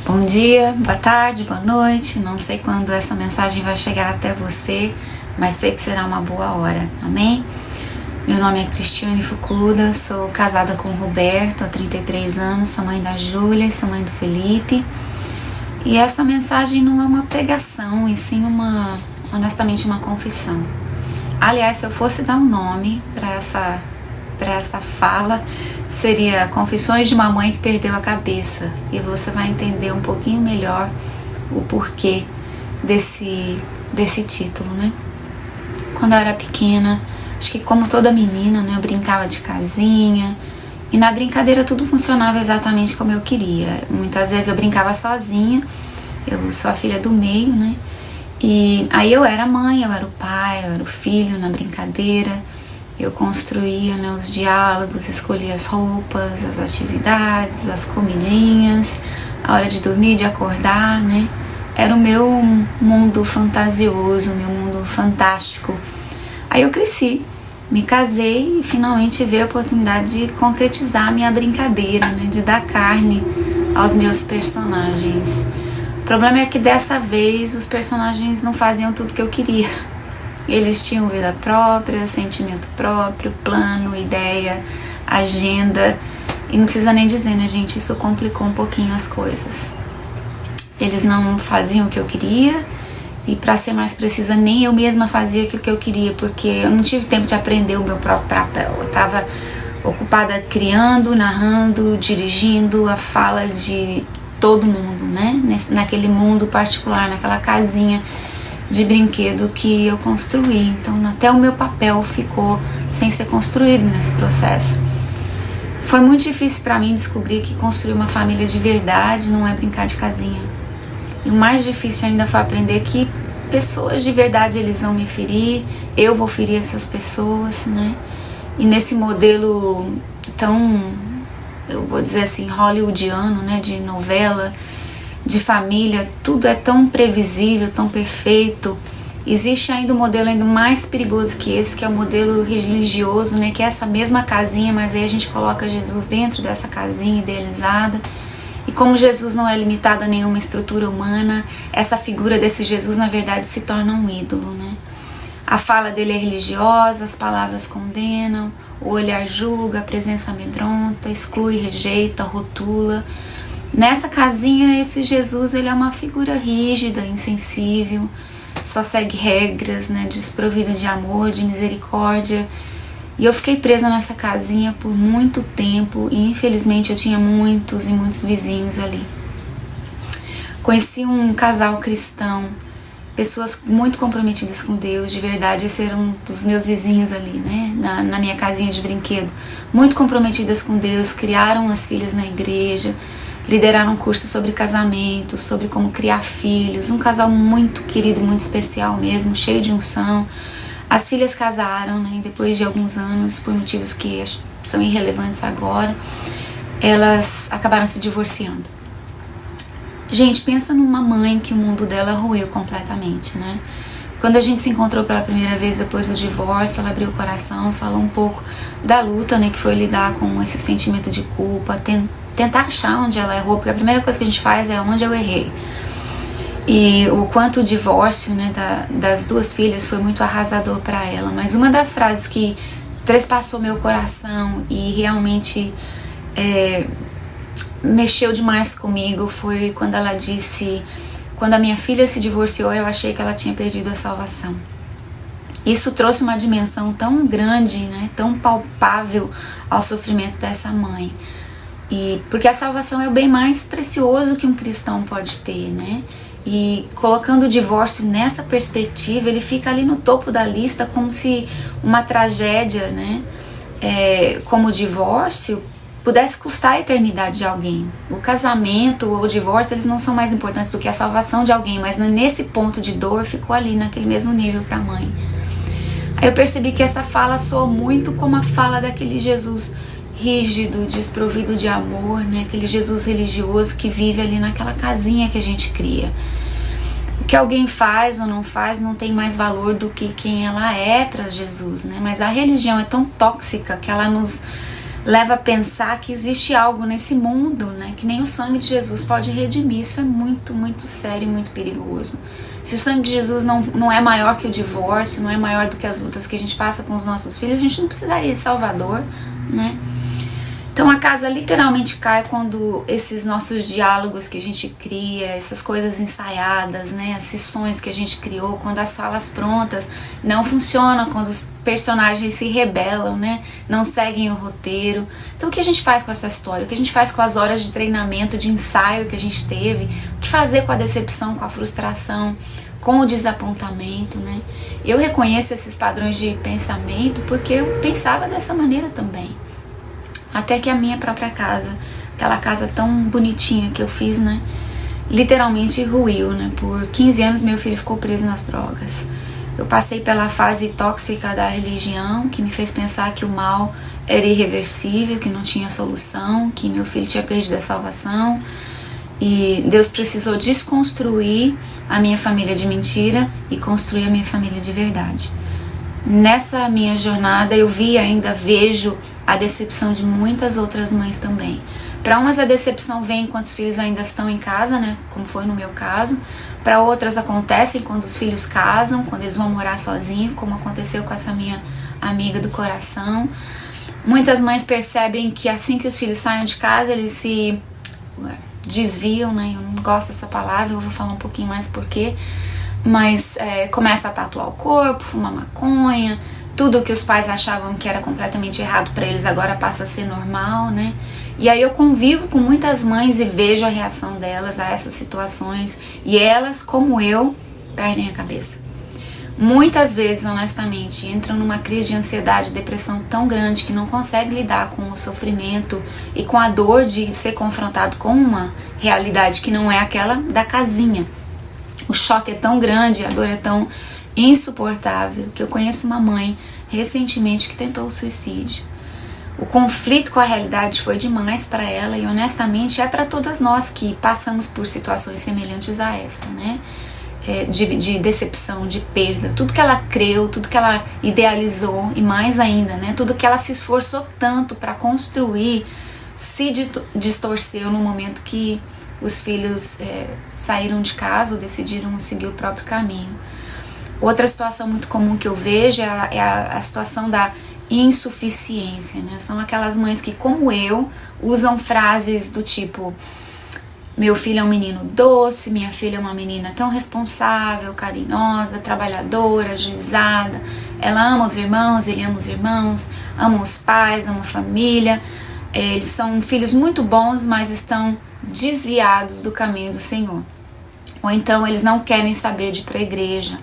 Bom dia, boa tarde, boa noite. Não sei quando essa mensagem vai chegar até você, mas sei que será uma boa hora. Amém? Meu nome é Cristiane Fukuda, sou casada com o Roberto há 33 anos, sou mãe da Júlia e sou mãe do Felipe. E essa mensagem não é uma pregação, e sim honestamente uma confissão. Aliás, se eu fosse dar um nome para essa fala, seria Confissões de uma Mãe que Perdeu a Cabeça, e você vai entender um pouquinho melhor o porquê desse título, né? Quando eu era pequena, acho que como toda menina, né, eu brincava de casinha, e na brincadeira tudo funcionava exatamente como eu queria. Muitas vezes eu brincava sozinha, eu sou a filha do meio, né? E aí eu era a mãe, eu era o pai, eu era o filho na brincadeira. Eu construía, né, os diálogos, escolhia as roupas, as atividades, as comidinhas, a hora de dormir, de acordar, né? Era o meu mundo fantasioso, o meu mundo fantástico. Aí eu cresci, me casei e finalmente veio a oportunidade de concretizar a minha brincadeira, né, de dar carne aos meus personagens. O problema é que dessa vez os personagens não faziam tudo que eu queria. Eles tinham vida própria, sentimento próprio, plano, ideia, agenda. E não precisa nem dizer, né, gente? Isso complicou um pouquinho as coisas. Eles não faziam o que eu queria. E pra ser mais precisa, nem eu mesma fazia aquilo que eu queria. Porque eu não tive tempo de aprender o meu próprio papel. Eu tava ocupada criando, narrando, dirigindo a fala de todo mundo, né? Naquele mundo particular, naquela casinha de brinquedo que eu construí. Então até o meu papel ficou sem ser construído nesse processo. Foi muito difícil para mim descobrir que construir uma família de verdade não é brincar de casinha. E o mais difícil ainda foi aprender que pessoas de verdade eles vão me ferir, eu vou ferir essas pessoas, né? E nesse modelo tão, eu vou dizer assim, hollywoodiano, né, de novela, de família, tudo é tão previsível, tão perfeito. Existe ainda um modelo ainda mais perigoso que esse, que é o modelo religioso, né? Que é essa mesma casinha, mas aí a gente coloca Jesus dentro dessa casinha idealizada. E como Jesus não é limitado a nenhuma estrutura humana, essa figura desse Jesus, na verdade, se torna um ídolo, né? A fala dele é religiosa, as palavras condenam, o olhar julga, a presença amedronta, exclui, rejeita, rotula. Nessa casinha, esse Jesus, ele é uma figura rígida, insensível, só segue regras, né, desprovida de amor, de misericórdia. E eu fiquei presa nessa casinha por muito tempo e infelizmente eu tinha muitos e muitos vizinhos ali. Conheci um casal cristão, pessoas muito comprometidas com Deus, de verdade, esses eram dos meus vizinhos ali, né, na minha casinha de brinquedo. Muito comprometidas com Deus, criaram as filhas na igreja, lideraram um curso sobre casamento, sobre como criar filhos, um casal muito querido, muito especial mesmo, cheio de unção. As filhas casaram, né, depois de alguns anos, por motivos que são irrelevantes agora, elas acabaram se divorciando. Gente, pensa numa mãe que o mundo dela ruiu completamente, né? Quando a gente se encontrou pela primeira vez depois do divórcio, ela abriu o coração, falou um pouco da luta, né, que foi lidar com esse sentimento de culpa, tentar achar onde ela errou, porque a primeira coisa que a gente faz é onde eu errei. E o quanto o divórcio, né, das duas filhas foi muito arrasador para ela. Mas uma das frases que trespassou meu coração e realmente mexeu demais comigo foi quando ela disse: quando a minha filha se divorciou, eu achei que ela tinha perdido a salvação. Isso trouxe uma dimensão tão grande, né, tão palpável ao sofrimento dessa mãe. E porque a salvação é o bem mais precioso que um cristão pode ter, né? E colocando o divórcio nessa perspectiva, ele fica ali no topo da lista, como se uma tragédia, né, como o divórcio, pudesse custar a eternidade de alguém. O casamento ou o divórcio, eles não são mais importantes do que a salvação de alguém, mas nesse ponto de dor ficou ali, naquele mesmo nível para a mãe. Aí eu percebi que essa fala soa muito como a fala daquele Jesus rígido, desprovido de amor, né? Aquele Jesus religioso que vive ali naquela casinha que a gente cria. O que alguém faz ou não faz não tem mais valor do que quem ela é para Jesus, né? Mas a religião é tão tóxica que ela nos leva a pensar que existe algo nesse mundo, né, que nem o sangue de Jesus pode redimir. Isso é muito, muito sério e muito perigoso. Se o sangue de Jesus não é maior que o divórcio, não é maior do que as lutas que a gente passa com os nossos filhos, a gente não precisaria de Salvador, né? Então a casa literalmente cai quando esses nossos diálogos que a gente cria, essas coisas ensaiadas, né, as sessões que a gente criou, quando as falas prontas não funcionam, quando os personagens se rebelam, né, não seguem o roteiro. Então o que a gente faz com essa história? O que a gente faz com as horas de treinamento, de ensaio que a gente teve? O que fazer com a decepção, com a frustração, com o desapontamento, né? Eu reconheço esses padrões de pensamento porque eu pensava dessa maneira também. Até que a minha própria casa, aquela casa tão bonitinha que eu fiz, né, literalmente ruiu, né? Por 15 anos meu filho ficou preso nas drogas. Eu passei pela fase tóxica da religião, que me fez pensar que o mal era irreversível, que não tinha solução, que meu filho tinha perdido a salvação. E Deus precisou desconstruir a minha família de mentira e construir a minha família de verdade. Nessa minha jornada eu vejo a decepção de muitas outras mães também. Para umas a decepção vem enquanto os filhos ainda estão em casa, né, como foi no meu caso. Para outras acontecem quando os filhos casam, quando eles vão morar sozinhos, como aconteceu com essa minha amiga do coração. Muitas mães percebem que assim que os filhos saem de casa, eles se desviam, né, eu não gosto dessa palavra, eu vou falar um pouquinho mais por quê. Mas começa a tatuar o corpo, fumar maconha, tudo que os pais achavam que era completamente errado para eles agora passa a ser normal, né? E aí eu convivo com muitas mães e vejo a reação delas a essas situações e elas, como eu, perdem a cabeça. Muitas vezes, honestamente, entram numa crise de ansiedade e depressão tão grande que não conseguem lidar com o sofrimento e com a dor de ser confrontado com uma realidade que não é aquela da casinha. O choque é tão grande, a dor é tão insuportável que eu conheço uma mãe recentemente que tentou o suicídio. O conflito com a realidade foi demais para ela e honestamente é para todas nós que passamos por situações semelhantes a essa, né? De decepção, de perda, tudo que ela creu, tudo que ela idealizou e mais ainda, né? Tudo que ela se esforçou tanto para construir se distorceu no momento que os filhos saíram de casa ou decidiram seguir o próprio caminho. Outra situação muito comum que eu vejo é a situação da insuficiência, né? São aquelas mães que, como eu, usam frases do tipo: meu filho é um menino doce, minha filha é uma menina tão responsável, carinhosa, trabalhadora, ajuizada, ela ama os irmãos, ele ama os irmãos, ama os pais, ama a família, eles são filhos muito bons, mas estão desviados do caminho do Senhor. Ou então eles não querem saber de ir para a igreja.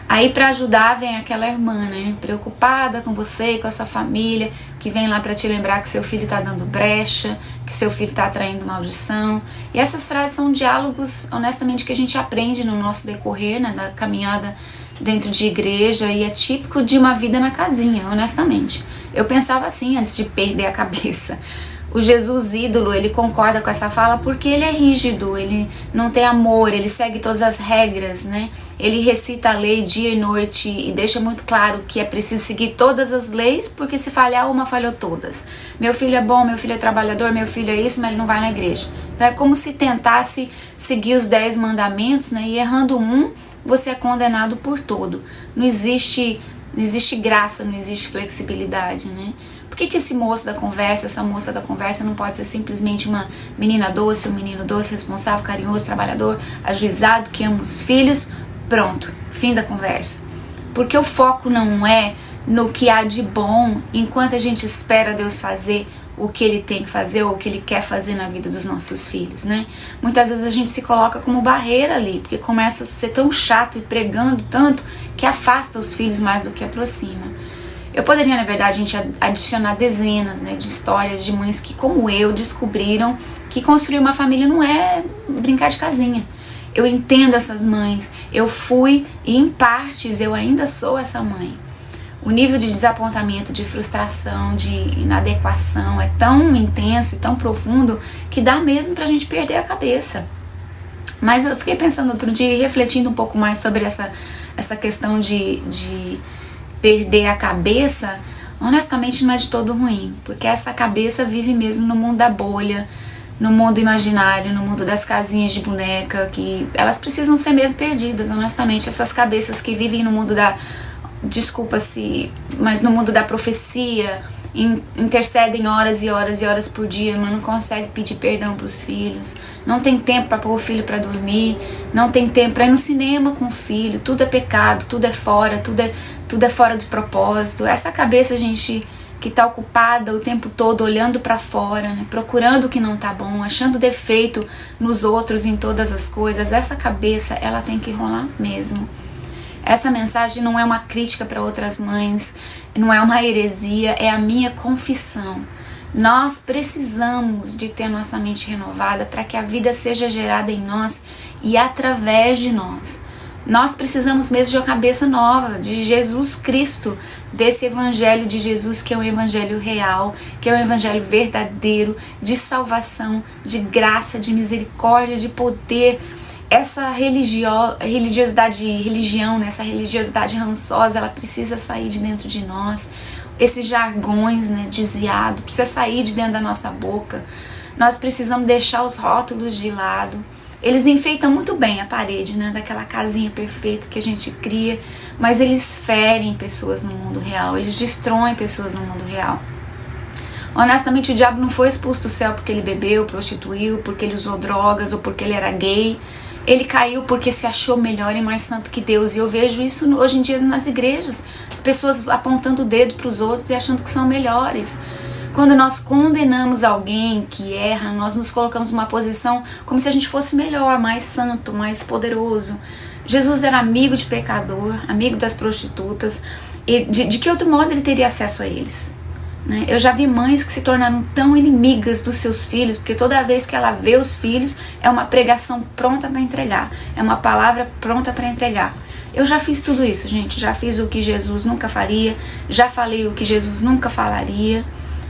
Aí para ajudar vem aquela irmã, né, preocupada com você e com a sua família, que vem lá para te lembrar que seu filho está dando brecha, que seu filho está atraindo maldição. E essas frases são diálogos, honestamente, que a gente aprende no nosso decorrer, né, da caminhada dentro de igreja, e é típico de uma vida na casinha, honestamente. Eu pensava assim antes de perder a cabeça. O Jesus ídolo, ele concorda com essa fala porque ele é rígido, ele não tem amor, ele segue todas as regras, né? Ele recita a lei dia e noite e deixa muito claro que é preciso seguir todas as leis, porque se falhar uma, falhou todas. Meu filho é bom, meu filho é trabalhador, meu filho é isso, mas ele não vai na igreja. Então é como se tentasse seguir os 10 mandamentos, né? E errando um, você é condenado por todo. Não existe graça, não existe flexibilidade, né? Por que esse moço da conversa, essa moça da conversa não pode ser simplesmente uma menina doce, um menino doce, responsável, carinhoso, trabalhador, ajuizado, que ama os filhos? Pronto, fim da conversa. Porque o foco não é no que há de bom enquanto a gente espera Deus fazer o que Ele tem que fazer ou o que Ele quer fazer na vida dos nossos filhos, né? Muitas vezes a gente se coloca como barreira ali, porque começa a ser tão chato e pregando tanto que afasta os filhos mais do que aproxima. Eu poderia, na verdade, a gente adicionar dezenas, né, de histórias de mães que, como eu, descobriram que construir uma família não é brincar de casinha. Eu entendo essas mães, eu fui e em partes eu ainda sou essa mãe. O nível de desapontamento, de frustração, de inadequação é tão intenso e tão profundo que dá mesmo pra gente perder a cabeça. Mas eu fiquei pensando outro dia e refletindo um pouco mais sobre essa questão de perder a cabeça. honestamente não é de todo ruim, porque essa cabeça vive mesmo no mundo da bolha, no mundo imaginário, no mundo das casinhas de boneca, que elas precisam ser mesmo perdidas, honestamente. Essas cabeças que vivem no mundo da, mas no mundo da profecia, intercedem horas e horas e horas por dia, mas não consegue pedir perdão para os filhos, não tem tempo para pôr o filho para dormir, não tem tempo para ir no cinema com o filho, tudo é pecado, tudo é fora, tudo é fora de propósito. Essa cabeça, gente, que está ocupada o tempo todo olhando para fora, né, procurando o que não tá bom, achando defeito nos outros, em todas as coisas, essa cabeça, ela tem que rolar mesmo. Essa mensagem não é uma crítica para outras mães, não é uma heresia, é a minha confissão. Nós precisamos de ter nossa mente renovada para que a vida seja gerada em nós e através de nós. Nós precisamos mesmo de uma cabeça nova, de Jesus Cristo, desse evangelho de Jesus, que é um evangelho real, que é um evangelho verdadeiro, de salvação, de graça, de misericórdia, de poder. Essa religião, né, essa religiosidade rançosa, ela precisa sair de dentro de nós. Esses jargões, né, desviados, precisa sair de dentro da nossa boca. Nós precisamos deixar os rótulos de lado. Eles enfeitam muito bem a parede, né, daquela casinha perfeita que a gente cria, mas eles ferem pessoas no mundo real, eles destroem pessoas no mundo real. Honestamente, o diabo não foi expulso do céu porque ele bebeu, prostituiu, porque ele usou drogas ou porque ele era gay. Ele caiu porque se achou melhor e mais santo que Deus. E eu vejo isso hoje em dia nas igrejas, as pessoas apontando o dedo para os outros e achando que são melhores. Quando nós condenamos alguém que erra, nós nos colocamos numa posição como se a gente fosse melhor, mais santo, mais poderoso. Jesus era amigo de pecador, amigo das prostitutas. E de que outro modo ele teria acesso a eles? Né? Eu já vi mães que se tornaram tão inimigas dos seus filhos, porque toda vez que ela vê os filhos, é uma pregação pronta para entregar, é uma palavra pronta para entregar. Eu já fiz tudo isso, gente. Já fiz o que Jesus nunca faria, já falei o que Jesus nunca falaria.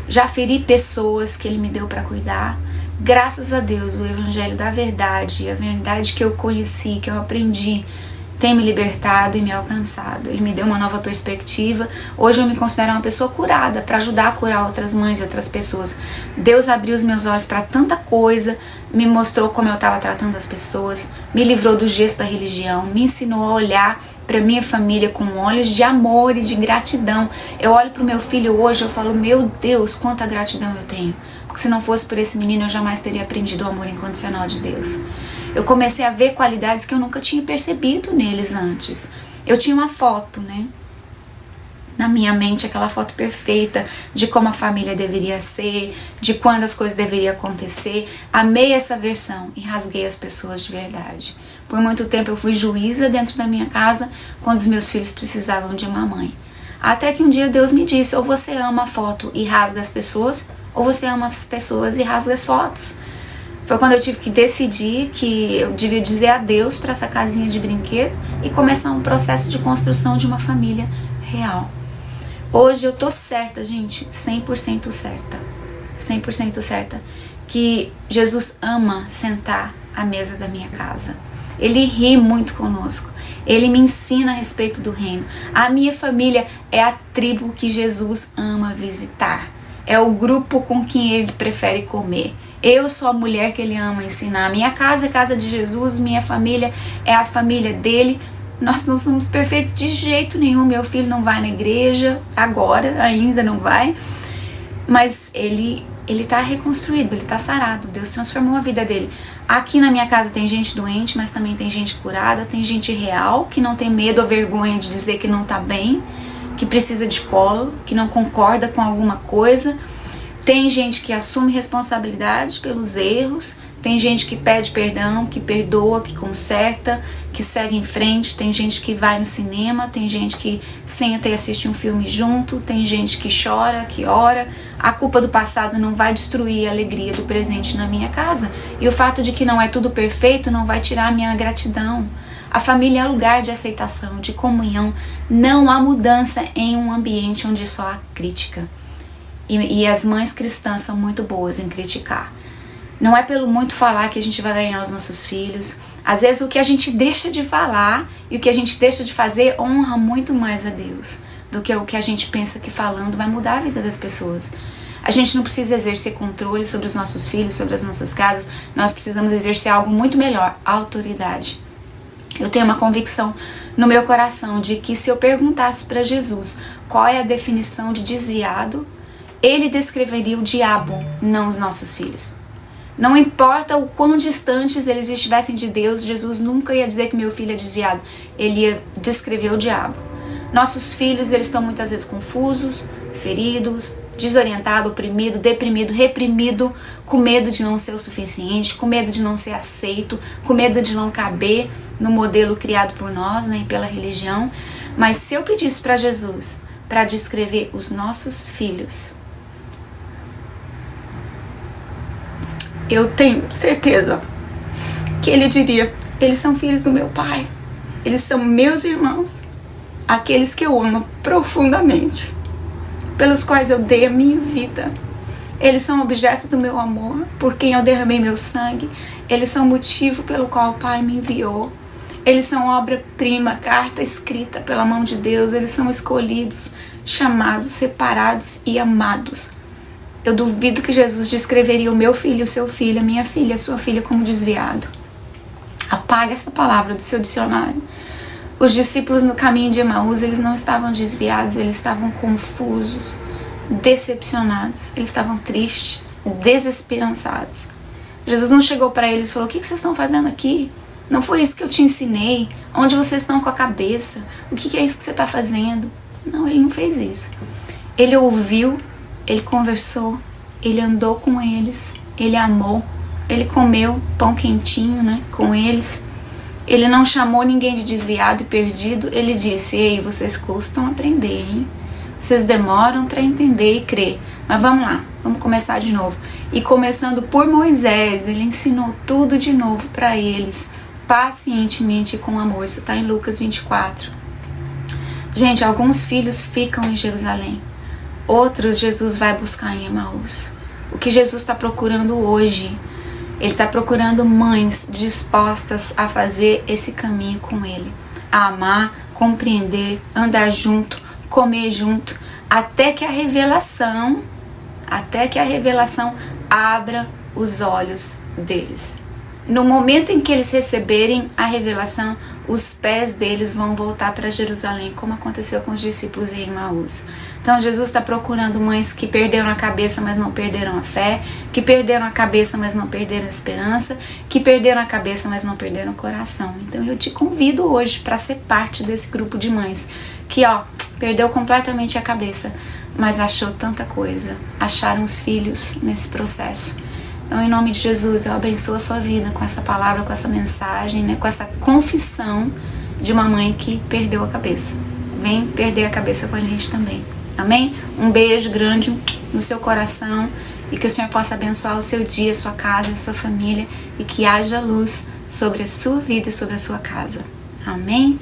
Já feri pessoas que Ele me deu para cuidar. Graças a Deus, o Evangelho da verdade, a verdade que eu conheci, que eu aprendi, tem me libertado e me alcançado. Ele me deu uma nova perspectiva. Hoje eu me considero uma pessoa curada, para ajudar a curar outras mães e outras pessoas. Deus abriu os meus olhos para tanta coisa, me mostrou como eu estava tratando as pessoas, me livrou do gesto da religião, me ensinou a olhar para minha família com olhos de amor e de gratidão. Eu olho para o meu filho hoje, eu falo, meu Deus, quanta gratidão eu tenho. Porque se não fosse por esse menino, eu jamais teria aprendido o amor incondicional de Deus. Eu comecei a ver qualidades que eu nunca tinha percebido neles antes. Eu tinha uma foto, né? Na minha mente, aquela foto perfeita de como a família deveria ser, de quando as coisas deveriam acontecer. Amei essa versão e rasguei as pessoas de verdade. Por muito tempo eu fui juíza dentro da minha casa quando os meus filhos precisavam de uma mãe. Até que um dia Deus me disse, ou você ama a foto e rasga as pessoas, ou você ama as pessoas e rasga as fotos. Foi quando eu tive que decidir que eu devia dizer adeus para essa casinha de brinquedo e começar um processo de construção de uma família real. Hoje eu tô certa, gente, 100% certa, 100% certa, que Jesus ama sentar à mesa da minha casa. Ele ri muito conosco, ele me ensina a respeito do reino. A minha família é a tribo que Jesus ama visitar, é o grupo com quem ele prefere comer. Eu sou a mulher que ele ama ensinar. Minha casa é a casa de Jesus, minha família é a família dele. Nós não somos perfeitos de jeito nenhum. Meu filho não vai na igreja agora, ainda não vai. Mas ele tá reconstruído, ele tá sarado. Deus transformou a vida dele. Aqui na minha casa tem gente doente, mas também tem gente curada. Tem gente real, que não tem medo ou vergonha de dizer que não tá bem, que precisa de colo, que não concorda com alguma coisa. Tem gente que assume responsabilidade pelos erros, tem gente que pede perdão, que perdoa, que conserta, que segue em frente, tem gente que vai no cinema, tem gente que senta e assiste um filme junto, tem gente que chora, que ora. A culpa do passado não vai destruir a alegria do presente na minha casa. E o fato de que não é tudo perfeito não vai tirar a minha gratidão. A família é lugar de aceitação, de comunhão. Não há mudança em um ambiente onde só há crítica. E as mães cristãs são muito boas em criticar. Não é pelo muito falar que a gente vai ganhar os nossos filhos. Às vezes o que a gente deixa de falar e o que a gente deixa de fazer honra muito mais a Deus do que o que a gente pensa que falando vai mudar a vida das pessoas. A gente não precisa exercer controle sobre os nossos filhos, sobre as nossas casas. Nós precisamos exercer algo muito melhor, autoridade. Eu tenho uma convicção no meu coração de que se eu perguntasse para Jesus qual é a definição de desviado, ele descreveria o diabo, não os nossos filhos. Não importa o quão distantes eles estivessem de Deus, Jesus nunca ia dizer que meu filho é desviado. Ele ia descrever o diabo. Nossos filhos, eles estão muitas vezes confusos, feridos, desorientados, oprimidos, deprimidos, reprimidos, com medo de não ser o suficiente, com medo de não ser aceito, com medo de não caber no modelo criado por nós, né, e pela religião. Mas se eu pedisse para Jesus para descrever os nossos filhos, eu tenho certeza que ele diria: eles são filhos do meu pai, eles são meus irmãos, aqueles que eu amo profundamente, pelos quais eu dei a minha vida. Eles são objeto do meu amor, por quem eu derramei meu sangue. Eles são o motivo pelo qual o Pai me enviou. Eles são obra-prima, carta escrita pela mão de Deus. Eles são escolhidos, chamados, separados e amados. Eu duvido que Jesus descreveria o meu filho, o seu filho, a minha filha, a sua filha como desviado. Apaga essa palavra do seu dicionário. Os discípulos no caminho de Emaús, eles não estavam desviados, eles estavam confusos, decepcionados, eles estavam tristes, desesperançados. Jesus não chegou para eles e falou: o que vocês estão fazendo aqui? Não foi isso que eu te ensinei? Onde vocês estão com a cabeça? O que é isso que você está fazendo? Não, ele não fez isso. Ele ouviu, ele conversou, ele andou com eles, ele amou, ele comeu pão quentinho, né, com eles. Ele não chamou ninguém de desviado e perdido. Ele disse: ei, vocês custam aprender, hein? Vocês demoram para entender e crer. Mas vamos lá, vamos começar de novo. E começando por Moisés, ele ensinou tudo de novo para eles, pacientemente e com amor. Isso está em Lucas 24. Gente, alguns filhos ficam em Jerusalém. Outros Jesus vai buscar em Emaús. O que Jesus está procurando hoje? Ele está procurando mães dispostas a fazer esse caminho com ele. A amar, compreender, andar junto, comer junto, até que a revelação abra os olhos deles. No momento em que eles receberem a revelação, os pés deles vão voltar para Jerusalém, como aconteceu com os discípulos em Emaús. Então Jesus está procurando mães que perderam a cabeça, mas não perderam a fé, que perderam a cabeça, mas não perderam a esperança, que perderam a cabeça, mas não perderam o coração. Então eu te convido hoje para ser parte desse grupo de mães que, perdeu completamente a cabeça, mas achou tanta coisa, acharam os filhos nesse processo. Então, em nome de Jesus, eu abençoo a sua vida com essa palavra, com essa mensagem, né, com essa confissão de uma mãe que perdeu a cabeça. Vem perder a cabeça com a gente também. Amém? Um beijo grande no seu coração e que o Senhor possa abençoar o seu dia, a sua casa, a sua família e que haja luz sobre a sua vida e sobre a sua casa. Amém?